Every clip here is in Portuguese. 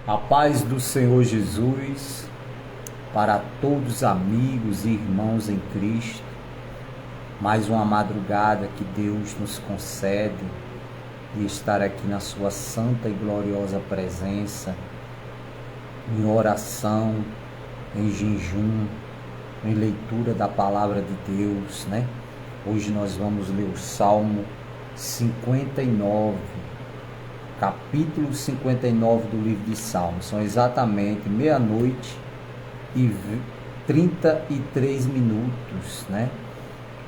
A paz do Senhor Jesus para todos os amigos e irmãos em Cristo. Mais uma madrugada que Deus nos concede de estar aqui na sua santa e gloriosa presença, em oração, em jejum, em leitura da palavra de Deus, né? Hoje nós vamos ler o Salmo 59, capítulo 59 do livro de Salmos. São exatamente meia-noite e 33 minutos, né?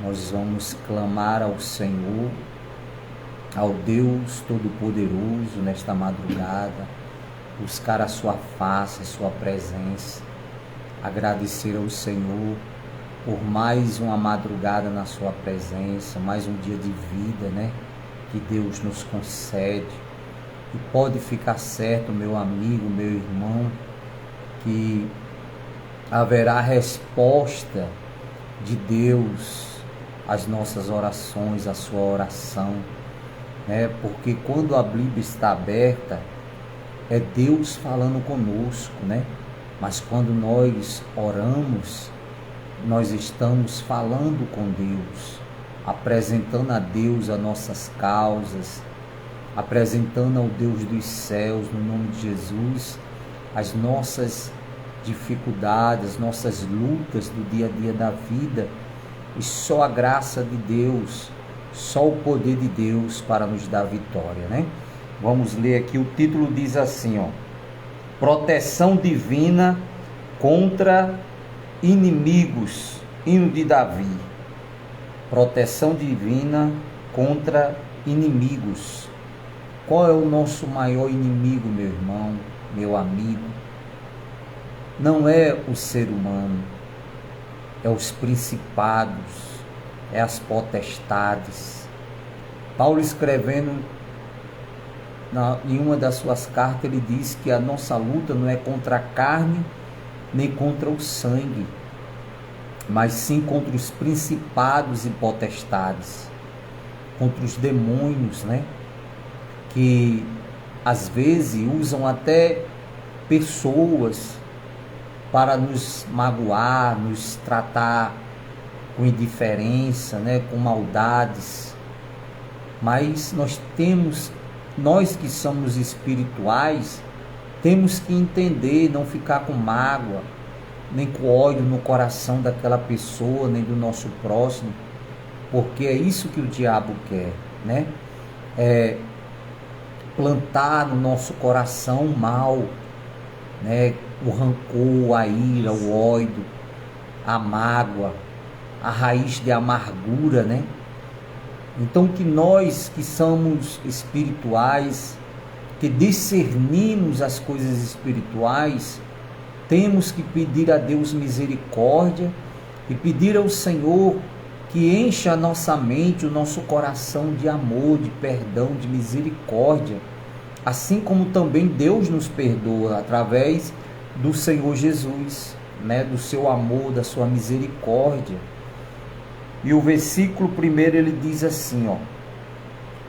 Nós vamos clamar ao Senhor, ao Deus Todo-Poderoso nesta madrugada, buscar a sua face, a sua presença, agradecer ao Senhor por mais uma madrugada na sua presença, mais um dia de vida, né? Que Deus nos concede. E pode ficar certo, meu amigo, meu irmão, que haverá resposta de Deus às nossas orações, à sua oração, né? Porque quando a Bíblia está aberta, é Deus falando conosco, né? Mas quando nós oramos, nós estamos falando com Deus, apresentando a Deus as nossas causas, apresentando ao Deus dos céus, no nome de Jesus, as nossas dificuldades, nossas lutas do dia a dia da vida, e só a graça de Deus, só o poder de Deus para nos dar vitória, né? Vamos ler aqui, o título diz assim, ó: proteção divina contra inimigos, hino de Davi. Proteção divina contra inimigos. Qual é o nosso maior inimigo, meu irmão, meu amigo? Não é o ser humano, é os principados, é as potestades. Paulo, escrevendo em uma das suas cartas, ele diz que a nossa luta não é contra a carne nem contra o sangue, mas sim contra os principados e potestades, contra os demônios, né? Que às vezes usam até pessoas para nos magoar, nos tratar com indiferença, né? Com maldades. Mas nós que somos espirituais, temos que entender, não ficar com mágoa, nem com ódio no coração daquela pessoa, nem do nosso próximo, porque é isso que o diabo quer, né? É plantar no nosso coração o mal, né? O rancor, a ira, o ódio, a mágoa, a raiz de amargura, né? Então que nós que somos espirituais, que discernimos as coisas espirituais, temos que pedir a Deus misericórdia e pedir ao Senhor que encha a nossa mente, o nosso coração de amor, de perdão, de misericórdia, assim como também Deus nos perdoa através do Senhor Jesus, né? Do seu amor, da sua misericórdia. E o versículo 1 ele diz assim, ó: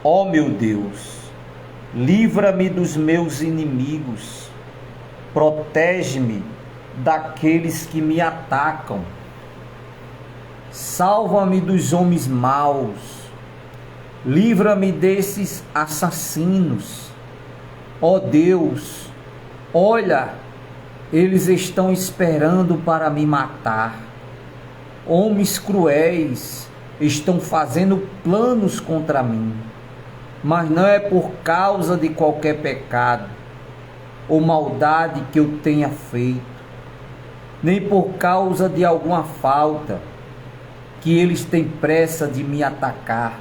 ó meu Deus, livra-me dos meus inimigos, protege-me daqueles que me atacam, salva-me dos homens maus, livra-me desses assassinos. Ó Deus, olha, eles estão esperando para me matar. Homens cruéis estão fazendo planos contra mim, mas não é por causa de qualquer pecado ou maldade que eu tenha feito, nem por causa de alguma falta que eles têm pressa de me atacar.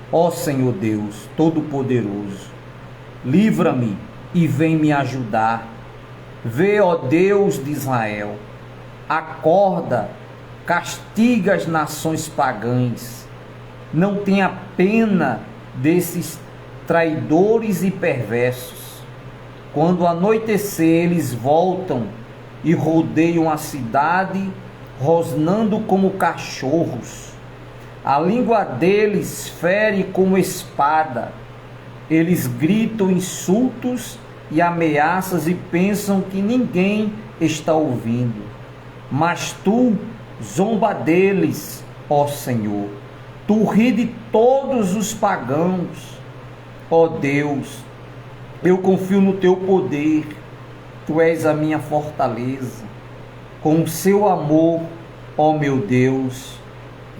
Ó Senhor Deus Todo-Poderoso, livra-me e vem me ajudar. Vê, ó Deus de Israel, acorda, castiga as nações pagãs. Não tenha pena desses traidores e perversos. Quando anoitecer, eles voltam e rodeiam a cidade, rosnando como cachorros. A língua deles fere como espada. Eles gritam insultos e ameaças e pensam que ninguém está ouvindo. Mas tu zomba deles, ó Senhor. Tu ri de todos os pagãos. Ó Deus, eu confio no teu poder. Tu és a minha fortaleza. Com o seu amor, ó meu Deus,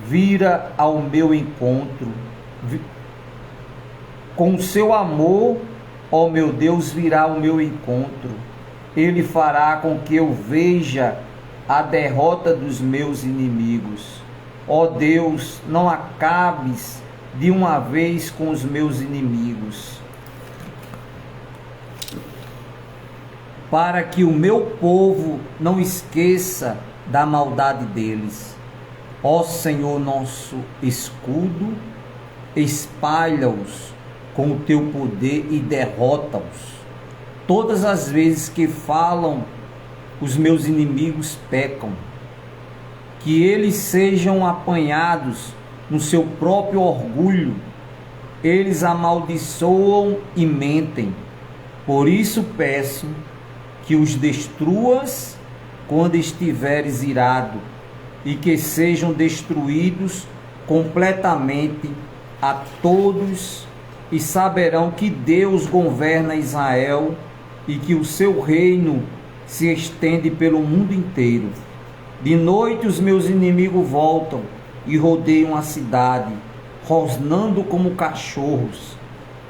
vira ao meu encontro. Com o seu amor, ó meu Deus, virá ao meu encontro. Ele fará com que eu veja a derrota dos meus inimigos. Ó Deus, não acabes de uma vez com os meus inimigos, para que o meu povo não esqueça da maldade deles. Ó Senhor, nosso escudo, espalha-os com o teu poder e derrota-os. Todas as vezes que falam, os meus inimigos pecam. Que eles sejam apanhados no seu próprio orgulho. Eles amaldiçoam e mentem. Por isso peço que os destruas quando estiveres irado, e que sejam destruídos completamente a todos, e saberão que Deus governa Israel e que o seu reino se estende pelo mundo inteiro. De noite os meus inimigos voltam e rodeiam a cidade, rosnando como cachorros.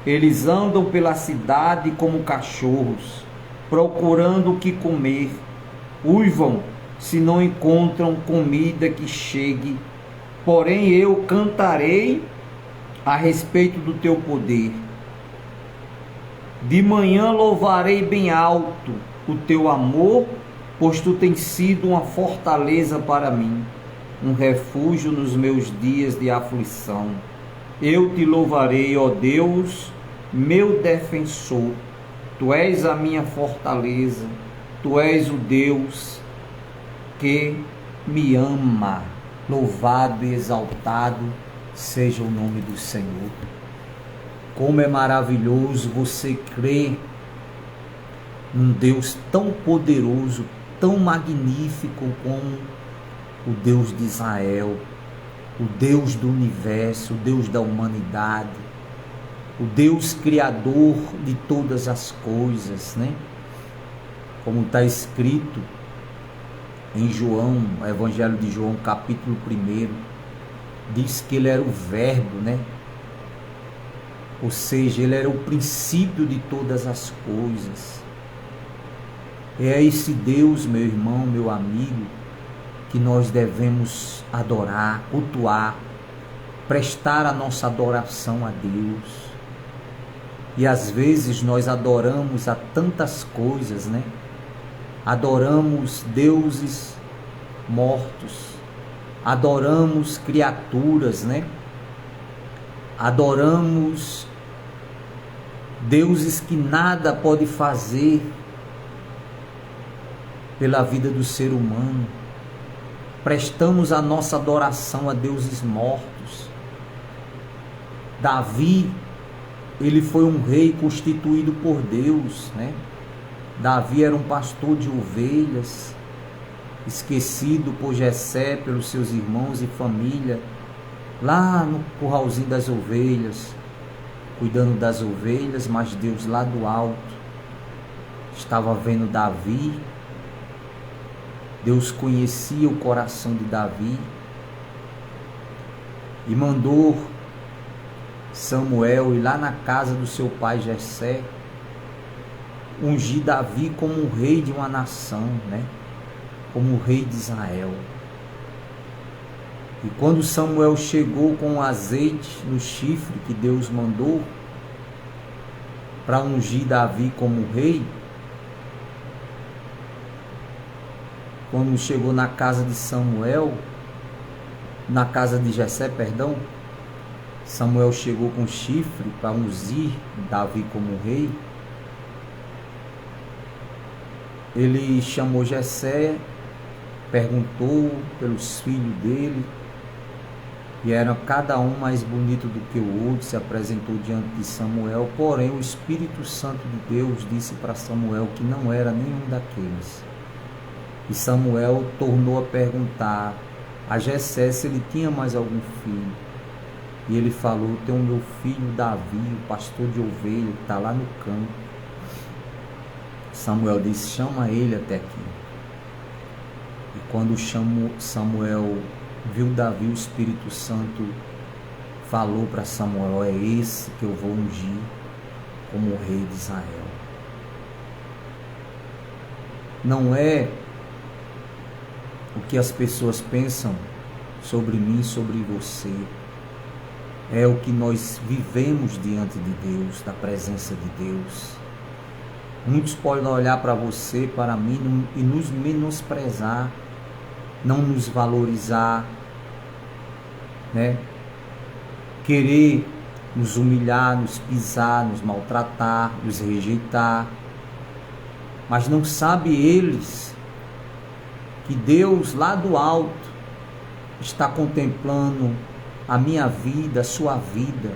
Eles andam pela cidade como cachorros, procurando o que comer. Uivam se não encontram comida que chegue. Porém eu cantarei a respeito do teu poder. De manhã louvarei bem alto o teu amor, pois tu tens sido uma fortaleza para mim, um refúgio nos meus dias de aflição. Eu te louvarei, ó Deus, meu defensor. Tu és a minha fortaleza, tu és o Deus que me ama. Louvado e exaltado seja o nome do Senhor. Como é maravilhoso você crer num Deus tão poderoso, tão magnífico como o Deus de Israel, o Deus do universo, o Deus da humanidade, o Deus criador de todas as coisas, né? Como está escrito em João, o Evangelho de João, capítulo 1, diz que ele era o verbo, né? Ou seja, ele era o princípio de todas as coisas. É esse Deus, meu irmão, meu amigo, que nós devemos adorar, cultuar, prestar a nossa adoração a Deus. E às vezes nós adoramos a tantas coisas, né? Adoramos deuses mortos, adoramos criaturas, né? Adoramos deuses que nada pode fazer pela vida do ser humano. Prestamos a nossa adoração a deuses mortos. Davi, ele foi um rei constituído por Deus, né? Davi era um pastor de ovelhas, esquecido por Jessé, pelos seus irmãos e família, lá no curralzinho das ovelhas, cuidando das ovelhas, mas Deus lá do alto estava vendo Davi. Deus conhecia o coração de Davi e mandou Samuel ir lá na casa do seu pai Jessé, ungir Davi como um rei de uma nação, né? Como o rei de Israel. E quando Samuel chegou com o azeite no chifre que Deus mandou para ungir Davi como rei, quando chegou na casa de Samuel, na casa de Jessé, perdão, Samuel chegou com chifre para ungir Davi como rei. Ele chamou Jessé, perguntou pelos filhos dele, e era cada um mais bonito do que o outro, se apresentou diante de Samuel. Porém, o Espírito Santo de Deus disse para Samuel que não era nenhum daqueles. E Samuel tornou a perguntar a Jessé se ele tinha mais algum filho. E ele falou: tem o meu filho Davi, o pastor de ovelha, que está lá no campo. Samuel disse: chama ele até aqui. E quando Samuel viu Davi, o Espírito Santo falou para Samuel: é esse que eu vou ungir como rei de Israel. Não é o que as pessoas pensam sobre mim, sobre você. É o que nós vivemos diante de Deus, da presença de Deus. Muitos podem olhar para você, para mim, e nos menosprezar, não nos valorizar, né? Querer nos humilhar, nos pisar, nos maltratar, nos rejeitar. Mas não sabe eles que Deus lá do alto está contemplando a minha vida, a sua vida,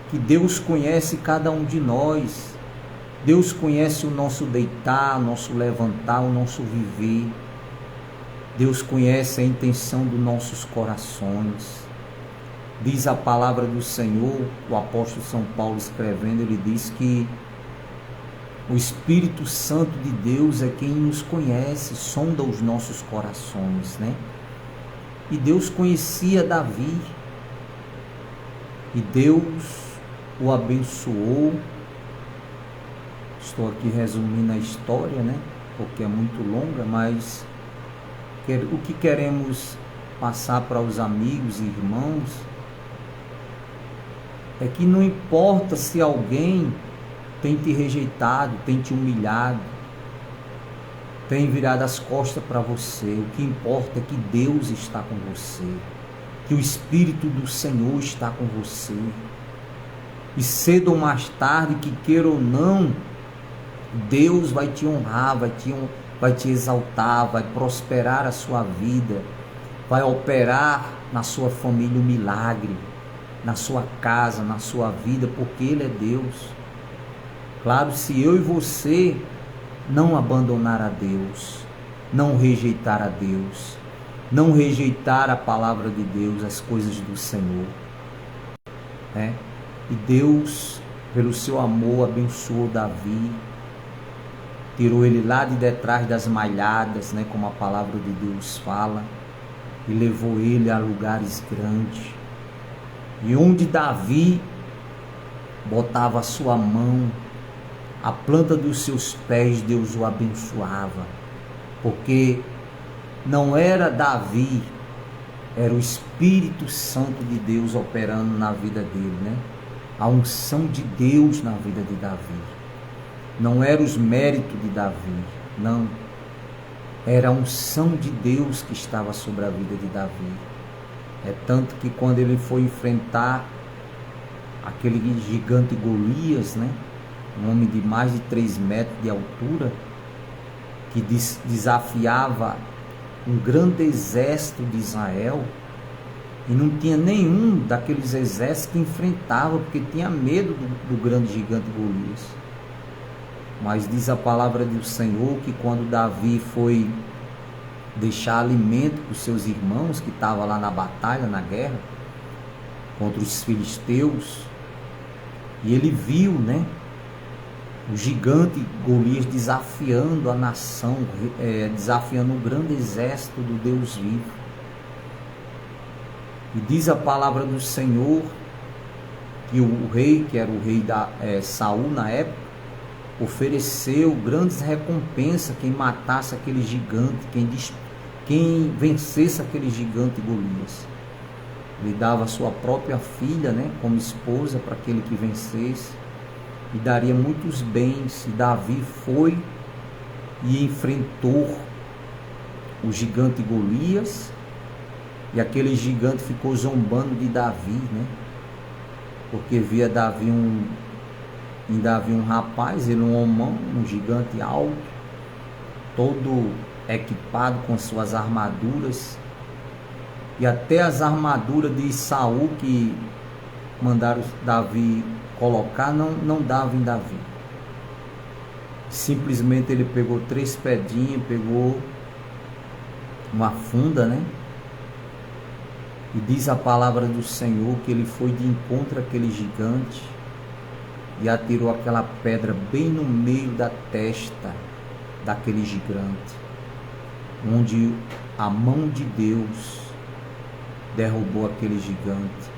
que Deus conhece cada um de nós. Deus conhece o nosso deitar, o nosso levantar, o nosso viver. Deus conhece a intenção dos nossos corações. Diz a palavra do Senhor, o apóstolo São Paulo escrevendo, ele diz que o Espírito Santo de Deus é quem nos conhece, sonda os nossos corações, né? E Deus conhecia Davi, e Deus o abençoou. Estou aqui resumindo a história, né? Porque é muito longa, mas o que queremos passar para os amigos e irmãos é que não importa se alguém tem te rejeitado, tem te humilhado, tem virado as costas para você. O que importa é que Deus está com você, que o Espírito do Senhor está com você. E cedo ou mais tarde, que queira ou não, Deus vai te honrar, vai te exaltar, vai prosperar a sua vida, vai operar na sua família um milagre, na sua casa, na sua vida, porque Ele é Deus. Claro, se eu e você não abandonar a Deus, não rejeitar a Deus, não rejeitar a palavra de Deus, as coisas do Senhor, né? E Deus, pelo seu amor, abençoou Davi, tirou ele lá de detrás das malhadas, né, como a palavra de Deus fala, e levou ele a lugares grandes. E onde Davi botava a sua mão, a planta dos seus pés, Deus o abençoava, porque não era Davi, era o Espírito Santo de Deus operando na vida dele, né? A unção de Deus na vida de Davi. Não era os méritos de Davi, não. Era a unção de Deus que estava sobre a vida de Davi. É tanto que quando ele foi enfrentar aquele gigante Golias, né? Um homem de mais de 3 metros de altura, que desafiava um grande exército de Israel, e não tinha nenhum daqueles exércitos que enfrentava, porque tinha medo do grande gigante Golias. Mas diz a palavra do Senhor que quando Davi foi deixar alimento para os seus irmãos que estavam lá na batalha, na guerra contra os filisteus, e ele viu, né, o gigante Golias desafiando a nação, desafiando o grande exército do Deus vivo. E diz a palavra do Senhor que o rei, que era o rei Saul na época, ofereceu grandes recompensas quem matasse aquele gigante, quem vencesse aquele gigante Golias. Ele dava a sua própria filha, né, como esposa para aquele que vencesse, e daria muitos bens. E Davi foi e enfrentou o gigante Golias, e aquele gigante ficou zombando de Davi, né, porque via em Davi um rapaz, ele um homão, um gigante alto, todo equipado com suas armaduras, E até as armaduras de Saul que mandaram Davi colocar não dava em Davi. Simplesmente ele pegou 3 pedrinhas, pegou uma funda, né? E diz a palavra do Senhor que ele foi de encontro àquele gigante e atirou aquela pedra bem no meio da testa daquele gigante, onde a mão de Deus derrubou aquele gigante.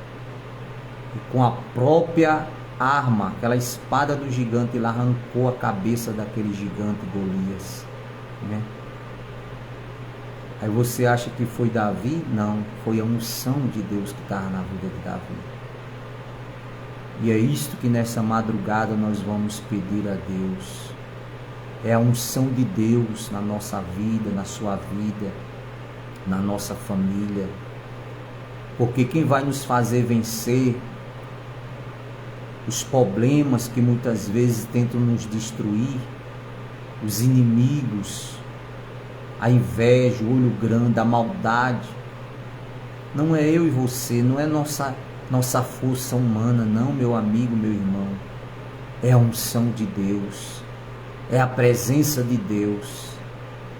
E com a própria arma, aquela espada do gigante, ele arrancou a cabeça daquele gigante Golias, né? Aí você acha que foi Davi? Não, foi a unção de Deus que estava na vida de Davi. E é isto que nessa madrugada nós vamos pedir a Deus. É a unção de Deus na nossa vida, na sua vida, na nossa família. Porque quem vai nos fazer vencer os problemas que muitas vezes tentam nos destruir, os inimigos, a inveja, o olho grande, a maldade, não é eu e você, não é nossa força humana, não, meu amigo, meu irmão. É a unção de Deus, é a presença de Deus,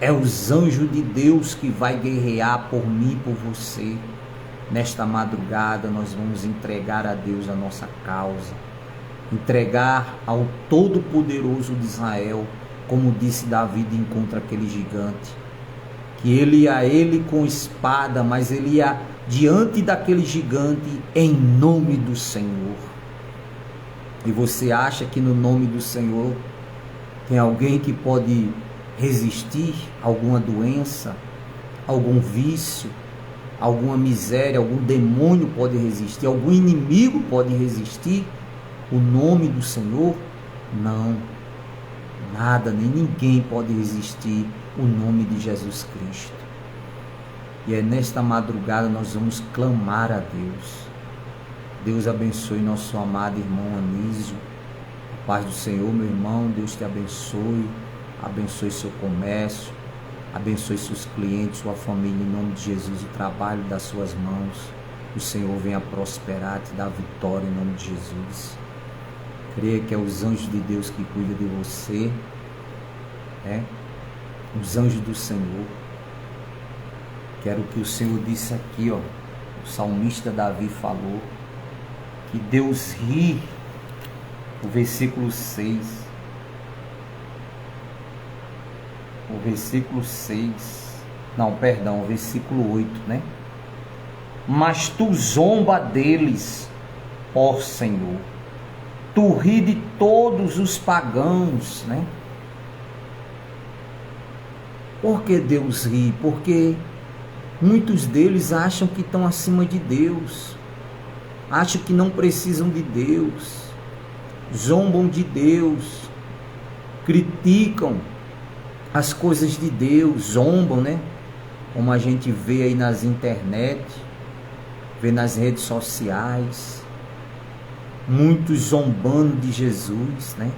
é os anjos de Deus que vai guerrear por mim e por você. Nesta madrugada nós vamos entregar a Deus a nossa causa, entregar ao Todo-Poderoso de Israel, como disse Davi de encontro àquele gigante, que ele ia com espada, mas ele ia diante daquele gigante em nome do Senhor. E você acha que no nome do Senhor tem alguém que pode resistir a alguma doença, algum vício, alguma miséria, algum demônio pode resistir, algum inimigo pode resistir o nome do Senhor? Não, nada, nem ninguém pode resistir o nome de Jesus Cristo. E é nesta madrugada nós vamos clamar a Deus. Deus abençoe nosso amado irmão Anísio. A paz do Senhor, meu irmão. Deus te abençoe, abençoe seu comércio, abençoe seus clientes, sua família, em nome de Jesus, o trabalho das suas mãos. O Senhor venha prosperar, te dar vitória em nome de Jesus. Creia que é os anjos de Deus que cuidam de você, né? Os anjos do Senhor. Quero que o Senhor disse aqui, ó, o salmista Davi falou, que Deus ri, o versículo 6. O versículo 6, não, perdão, o versículo 8, né? Mas tu zomba deles, ó Senhor, tu ri de todos os pagãos, né? Por que Deus ri? Porque muitos deles acham que estão acima de Deus, acham que não precisam de Deus, zombam de Deus, criticam as coisas de Deus, zombam, né? Como a gente vê aí nas internet, vê nas redes sociais, muitos zombando de Jesus, né?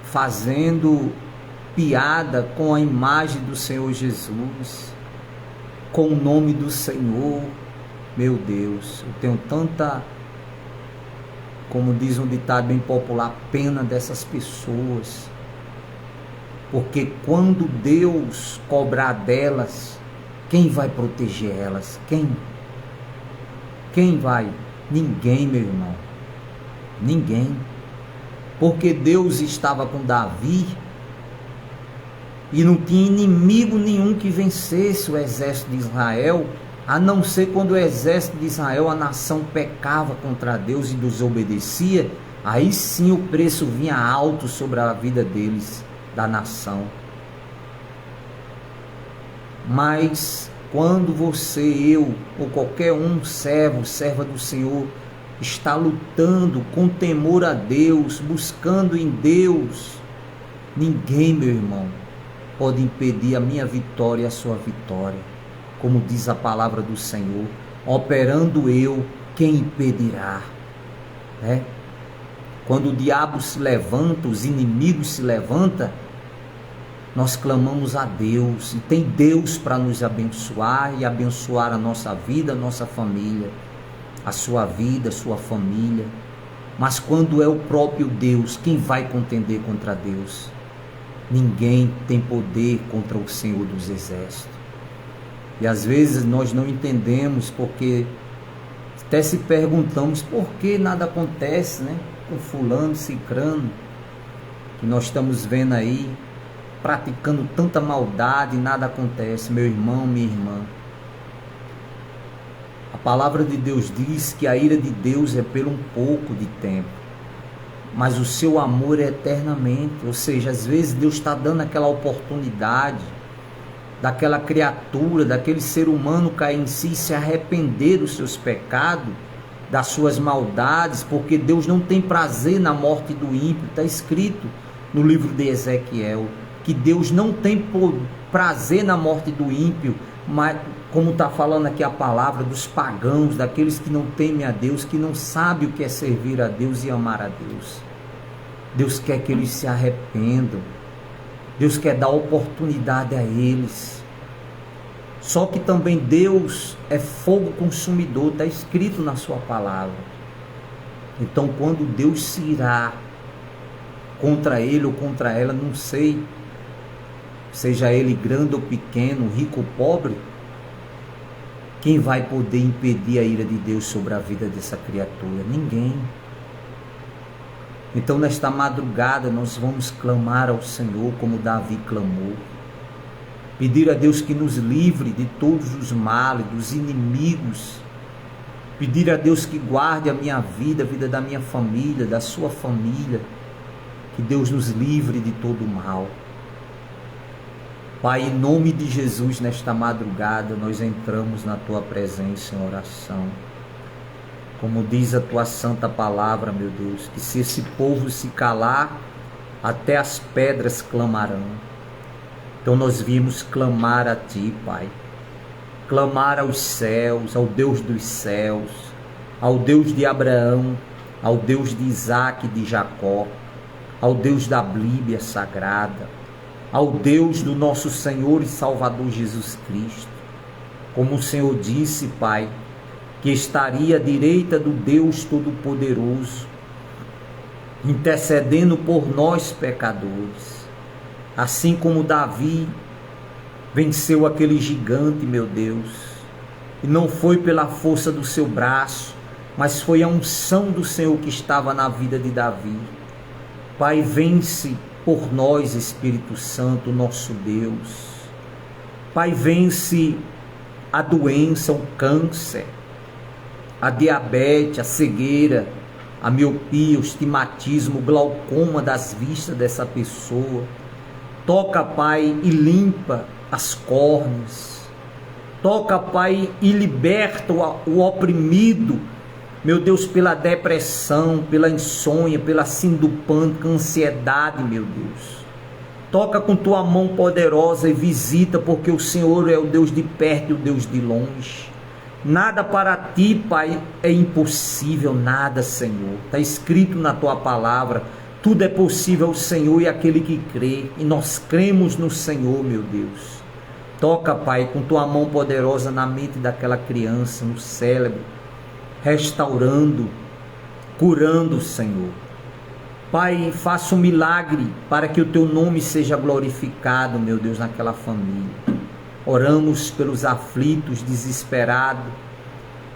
Fazendo piada com a imagem do Senhor Jesus, com o nome do Senhor. Meu Deus, eu tenho tanta, como diz um ditado bem popular, pena dessas pessoas, porque quando Deus cobrar delas, quem vai proteger elas? Quem vai? Ninguém, meu irmão, ninguém. Porque Deus estava com Davi e não tinha inimigo nenhum que vencesse o exército de Israel, a não ser quando o exército de Israel, a nação, pecava contra Deus e desobedecia. Aí sim o preço vinha alto sobre a vida deles, da nação. Mas quando você, eu ou qualquer um, serva do Senhor, está lutando com temor a Deus, buscando em Deus, ninguém, meu irmão, pode impedir a minha vitória e a sua vitória. Como diz a palavra do Senhor, operando eu, quem impedirá? Né? Quando o diabo se levanta, os inimigos se levantam, nós clamamos a Deus, e tem Deus para nos abençoar e abençoar a nossa vida, a nossa família, a sua vida, a sua família. Mas quando é o próprio Deus, quem vai contender contra Deus? Ninguém tem poder contra o Senhor dos Exércitos. E às vezes nós não entendemos, porque até se perguntamos por que nada acontece, né? Com fulano, cicrano, que nós estamos vendo aí, praticando tanta maldade e nada acontece. Meu irmão, minha irmã, a palavra de Deus diz que a ira de Deus é por um pouco de tempo, mas o seu amor é eternamente. Ou seja, às vezes Deus está dando aquela oportunidade daquela criatura, daquele ser humano cair em si, se arrepender dos seus pecados, das suas maldades, porque Deus não tem prazer na morte do ímpio. Está escrito no livro de Ezequiel que Deus não tem prazer na morte do ímpio, mas como está falando aqui a palavra, dos pagãos, daqueles que não temem a Deus, que não sabem o que é servir a Deus e amar a Deus. Deus quer que eles se arrependam. Deus quer dar oportunidade a eles. Só que também Deus é fogo consumidor, está escrito na sua palavra. Então quando Deus se irá contra ele ou contra ela, não sei, seja ele grande ou pequeno, rico ou pobre, quem vai poder impedir a ira de Deus sobre a vida dessa criatura? Ninguém. Então nesta madrugada nós vamos clamar ao Senhor como Davi clamou, pedir a Deus que nos livre de todos os males, dos inimigos, pedir a Deus que guarde a minha vida, a vida da minha família, da sua família, que Deus nos livre de todo o mal. Pai, em nome de Jesus, nesta madrugada nós entramos na tua presença em oração. Como diz a tua santa palavra, meu Deus, que se esse povo se calar, até as pedras clamarão. Então nós viemos clamar a ti, Pai. Clamar aos céus, ao Deus dos céus, ao Deus de Abraão, ao Deus de Isaac e de Jacó, ao Deus da Bíblia Sagrada, ao Deus do nosso Senhor e Salvador Jesus Cristo. Como o Senhor disse, Pai, que estaria à direita do Deus Todo-Poderoso, intercedendo por nós pecadores. Assim como Davi venceu aquele gigante, meu Deus, e não foi pela força do seu braço, mas foi a unção do Senhor que estava na vida de Davi. Pai, vence por nós, Espírito Santo, nosso Deus. Pai, vence a doença, o câncer, a diabetes, a cegueira, a miopia, o estigmatismo, o glaucoma das vistas dessa pessoa. Toca, Pai, e limpa as córneas. Toca, Pai, e liberta o oprimido, meu Deus, pela depressão, pela insônia, pela síndrome do pânico, ansiedade, meu Deus. Toca com tua mão poderosa e visita, porque o Senhor é o Deus de perto e o Deus de longe. Nada para ti, Pai, é impossível, nada, Senhor. Está escrito na tua palavra, tudo é possível ao Senhor e àquele que crê, e nós cremos no Senhor, meu Deus. Toca, Pai, com tua mão poderosa na mente daquela criança, no cérebro, restaurando, curando, Senhor. Pai, faça um milagre para que o teu nome seja glorificado, meu Deus, naquela família. Oramos pelos aflitos, desesperados,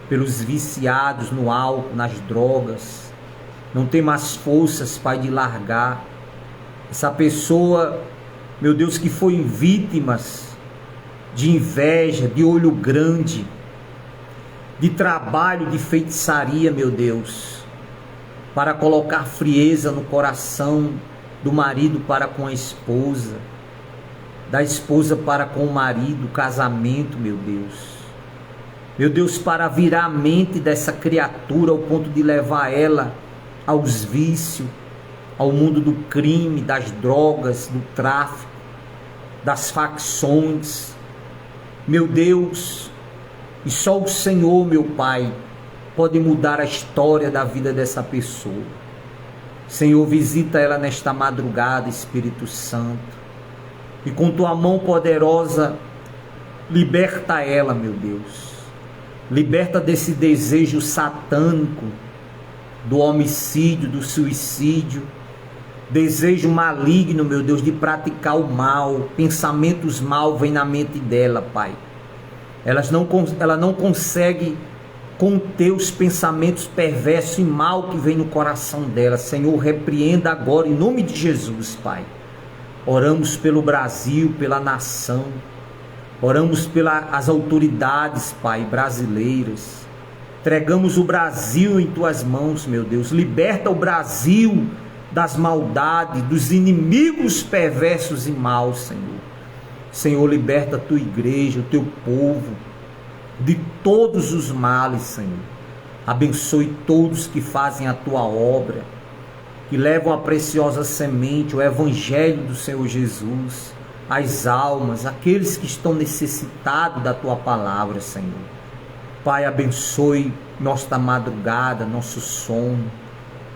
pelos viciados no álcool, nas drogas. Não tem mais forças, Pai, de largar. Essa pessoa, meu Deus, que foi vítimas de inveja, de olho grande, de trabalho, de feitiçaria, meu Deus, para colocar frieza no coração do marido para com a esposa, da esposa para com o marido, casamento, meu Deus. Meu Deus, para virar a mente dessa criatura ao ponto de levar ela aos vícios, ao mundo do crime, das drogas, do tráfico, das facções. Meu Deus, e só o Senhor, meu Pai, pode mudar a história da vida dessa pessoa. Senhor, visita ela nesta madrugada, Espírito Santo. e com tua mão poderosa, liberta ela, meu Deus. Liberta desse desejo satânico, do homicídio, do suicídio, desejo maligno, meu Deus, de praticar o mal. Pensamentos mal vêm na mente dela, Pai. Ela não consegue conter os pensamentos perversos e mal que vem no coração dela. Senhor, repreenda agora em nome de Jesus, Pai. Oramos pelo Brasil, pela nação. Oramos pelas autoridades, Pai, brasileiras. Entregamos o Brasil em tuas mãos, meu Deus. Liberta o Brasil das maldades, dos inimigos perversos e maus, Senhor. Senhor, liberta a tua igreja, o teu povo, de todos os males, Senhor. Abençoe todos que fazem a tua obra, que levam a preciosa semente, o evangelho do Senhor Jesus, as almas, aqueles que estão necessitados da tua palavra, Senhor. Pai, abençoe nossa madrugada, nosso sono.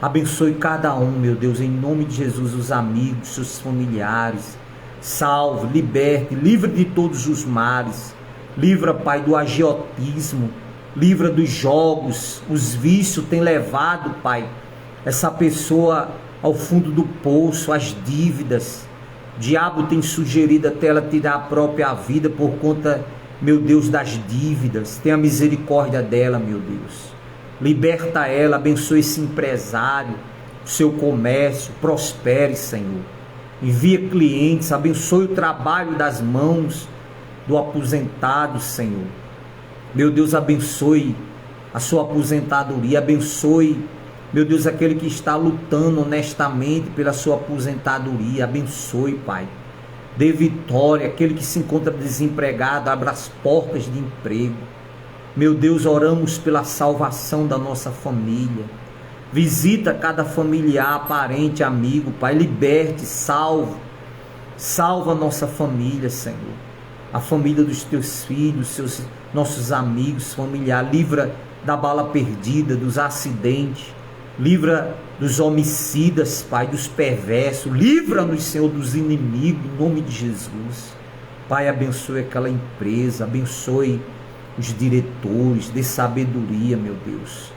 Abençoe cada um, meu Deus, em nome de Jesus, os amigos, seus familiares. Salve, liberte, livre de todos os males. Livra, Pai, do agiotismo. Livra dos jogos. Os vícios têm levado, Pai, essa pessoa ao fundo do poço, as dívidas. O diabo tem sugerido até ela tirar a própria vida por conta, meu Deus, das dívidas. Tenha misericórdia dela, meu Deus. Liberta ela, abençoe esse empresário, o seu comércio, prospere, Senhor. Envia clientes, abençoe o trabalho das mãos do aposentado, Senhor. Meu Deus, abençoe a sua aposentadoria, abençoe, meu Deus, aquele que está lutando honestamente pela sua aposentadoria, abençoe, Pai. Dê vitória, aquele que se encontra desempregado, abra as portas de emprego. Meu Deus, oramos pela salvação da nossa família. Visita cada familiar, parente, amigo, Pai, liberte, salva a nossa família, Senhor. A família dos teus filhos, nossos amigos, familiares, livra da bala perdida, dos acidentes, livra dos homicidas, Pai, dos perversos, livra-nos, Senhor, dos inimigos, em nome de Jesus. Pai, abençoe aquela empresa, abençoe os diretores, dê sabedoria, meu Deus,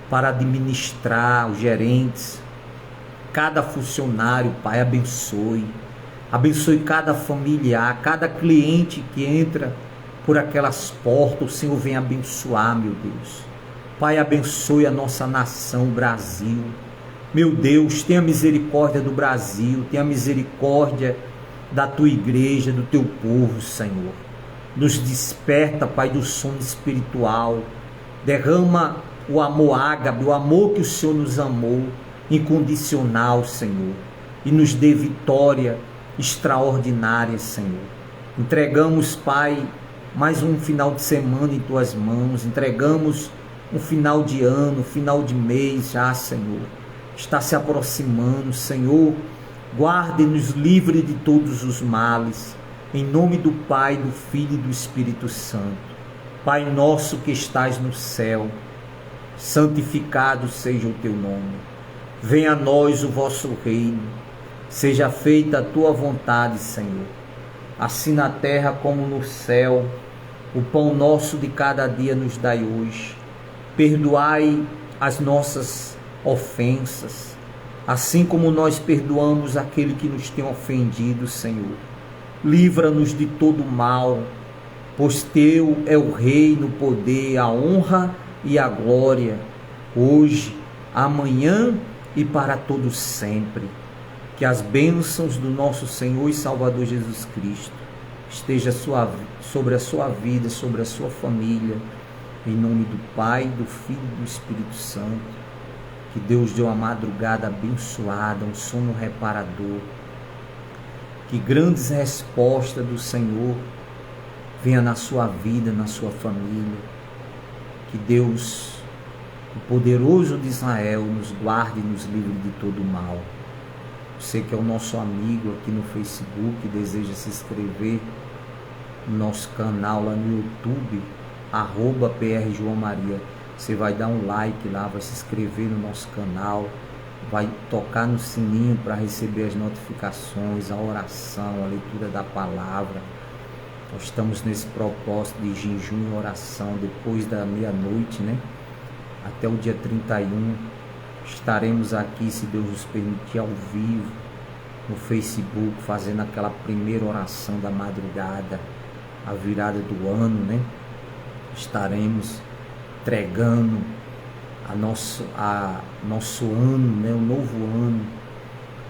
para administrar os gerentes, cada funcionário, Pai, abençoe cada familiar, cada cliente que entra por aquelas portas, o Senhor vem abençoar, meu Deus. Pai, abençoe a nossa nação, Brasil. Meu Deus, tenha misericórdia do Brasil, tenha misericórdia da tua igreja, do teu povo, Senhor. Nos desperta, Pai, do sono espiritual. Derrama o amor ágape, o amor que o Senhor nos amou, incondicional, Senhor. E nos dê vitória extraordinária, Senhor. Entregamos, Pai, mais um final de semana em tuas mãos. Entregamos um final de ano, final de mês já, Senhor. Está se aproximando, Senhor. Guarde-nos livre de todos os males. Em nome do Pai, do Filho e do Espírito Santo. Pai nosso que estás no céu, santificado seja o teu nome. Venha a nós o vosso reino. Seja feita a tua vontade, Senhor. Assim na terra como no céu. O pão nosso de cada dia nos dai hoje. Perdoai as nossas ofensas, assim como nós perdoamos aquele que nos tem ofendido, Senhor. Livra-nos de todo mal, pois teu é o reino, o poder, a honra e a glória, hoje, amanhã e para todo sempre. Que as bênçãos do nosso Senhor e Salvador Jesus Cristo esteja sobre a sua vida, sobre a sua família, em nome do Pai, do Filho e do Espírito Santo. Que Deus dê uma madrugada abençoada, um sono reparador. Que grandes respostas do Senhor venha na sua vida, na sua família. Que Deus, o poderoso de Israel, nos guarde e nos livre de todo mal. Você que é o nosso amigo aqui no Facebook, deseja se inscrever no nosso canal lá no YouTube, @PR João Maria. Você vai dar um like lá, vai se inscrever no nosso canal, vai tocar no sininho para receber as notificações, a oração, a leitura da palavra. Nós estamos nesse propósito de jejum e oração depois da meia-noite, né? Até o dia 31. Estaremos aqui, se Deus nos permitir, ao vivo, no Facebook, fazendo aquela primeira oração da madrugada, a virada do ano, né? Estaremos entregando nosso ano, né? O novo ano,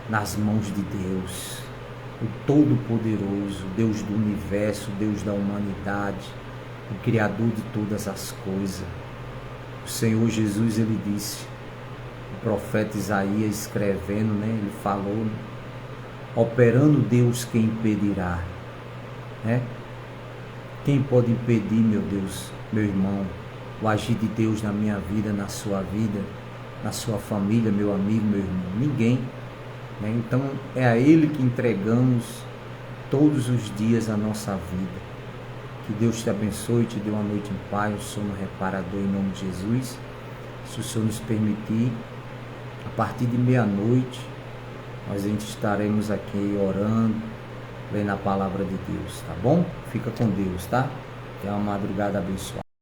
nas mãos de Deus, o Todo-Poderoso, Deus do universo, Deus da humanidade, o Criador de todas as coisas. O Senhor Jesus, ele disse, o profeta Isaías escrevendo, né? Ele falou, operando Deus, quem impedirá, né? Quem pode impedir, meu Deus, meu irmão, o agir de Deus na minha vida, na sua vida, na sua família, meu amigo, meu irmão? Ninguém, né? Então é a Ele que entregamos todos os dias a nossa vida. Que Deus te abençoe, te dê uma noite em paz, um sono reparador em nome de Jesus. Se o Senhor nos permitir, a partir de meia-noite, nós estaremos aqui orando, lendo a palavra de Deus, tá bom? Fica com Deus, tá? Tenha uma madrugada abençoada.